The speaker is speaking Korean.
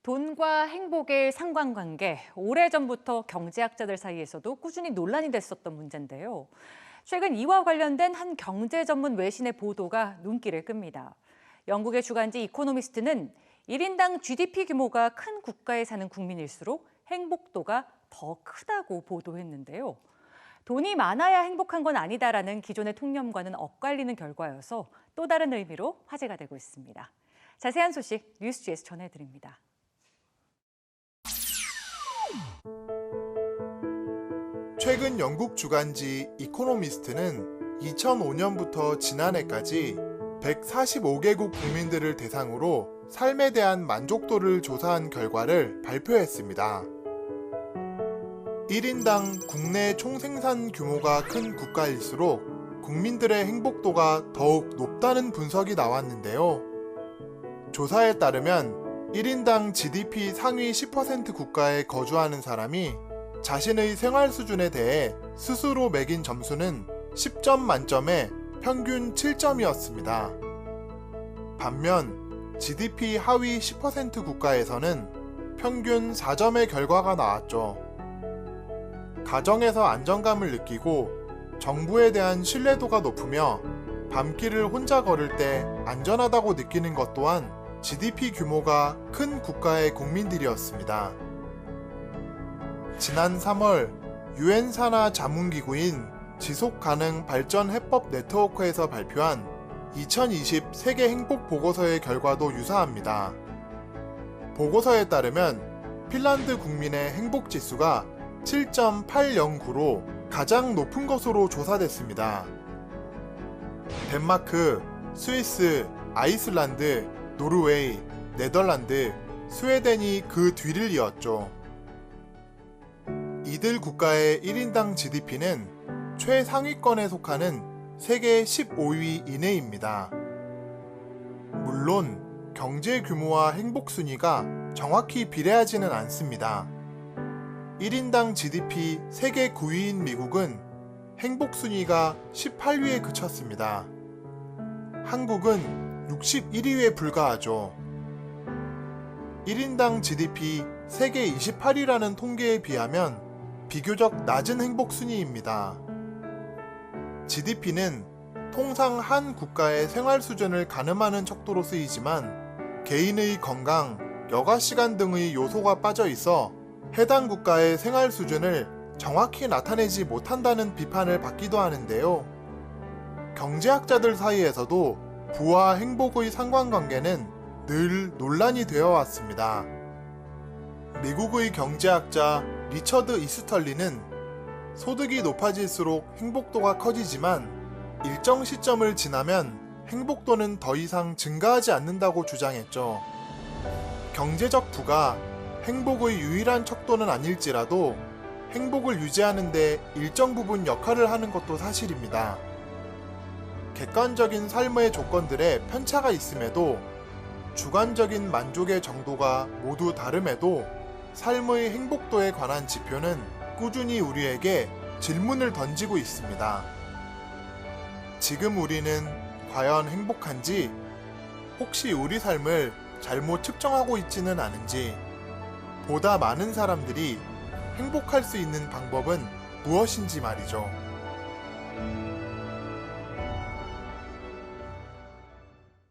돈과 행복의 상관관계, 오래전부터 경제학자들 사이에서도 꾸준히 논란이 됐었던 문제인데요. 최근 이와 관련된 한 경제 전문 외신의 보도가 눈길을 끕니다. 영국의 주간지 이코노미스트는 1인당 GDP 규모가 큰 국가에 사는 국민일수록 행복도가 더 크다고 보도했는데요. 돈이 많아야 행복한 건 아니다라는 기존의 통념과는 엇갈리는 결과여서 또 다른 의미로 화제가 되고 있습니다. 자세한 소식 뉴스G에서 전해드립니다. 최근 영국 주간지 이코노미스트는 2005년부터 지난해까지 145개국 국민들을 대상으로 삶에 대한 만족도를 조사한 결과를 발표했습니다. 1인당 국내 총생산 규모가 큰 국가일수록 국민들의 행복도가 더욱 높다는 분석이 나왔는데요. 조사에 따르면 1인당 GDP 상위 10% 국가에 거주하는 사람이 자신의 생활 수준에 대해 스스로 매긴 점수는 10점 만점에 평균 7점이었습니다. 반면 GDP 하위 10% 국가에서는 평균 4점의 결과가 나왔죠. 가정에서 안정감을 느끼고 정부에 대한 신뢰도가 높으며 밤길을 혼자 걸을 때 안전하다고 느끼는 것 또한 GDP 규모가 큰 국가의 국민들이었습니다. 지난 3월 UN 산하 자문기구인 지속가능발전해법 네트워크에서 발표한 2020 세계 행복 보고서의 결과도 유사합니다. 보고서에 따르면 핀란드 국민의 행복 지수가 7.809로 가장 높은 것으로 조사됐습니다. 덴마크, 스위스, 아이슬란드, 노르웨이, 네덜란드, 스웨덴이 그 뒤를 이었죠. 이들 국가의 1인당 GDP는 최상위권에 속하는 세계 15위 이내입니다. 물론 경제 규모와 행복 순위가 정확히 비례하지는 않습니다. 1인당 GDP 세계 9위인 미국은 행복 순위가 18위에 그쳤습니다. 한국은 61위에 불과하죠. 1인당 GDP 세계 28위라는 통계에 비하면 비교적 낮은 행복 순위입니다. GDP는 통상 한 국가의 생활 수준을 가늠하는 척도로 쓰이지만 개인의 건강, 여가 시간 등의 요소가 빠져 있어 해당 국가의 생활 수준을 정확히 나타내지 못한다는 비판을 받기도 하는데요. 경제학자들 사이에서도 부와 행복의 상관관계는 늘 논란이 되어 왔습니다. 미국의 경제학자 리처드 이스털리는 소득이 높아질수록 행복도가 커지지만 일정 시점을 지나면 행복도는 더 이상 증가하지 않는다고 주장했죠. 경제적 부가 행복의 유일한 척도는 아닐지라도 행복을 유지하는 데 일정 부분 역할을 하는 것도 사실입니다. 객관적인 삶의 조건들에 편차가 있음에도 주관적인 만족의 정도가 모두 다름에도 삶의 행복도에 관한 지표는 꾸준히 우리에게 질문을 던지고 있습니다. 지금 우리는 과연 행복한지, 혹시 우리 삶을 잘못 측정하고 있지는 않은지, 보다 많은 사람들이 행복할 수 있는 방법은 무엇인지 말이죠.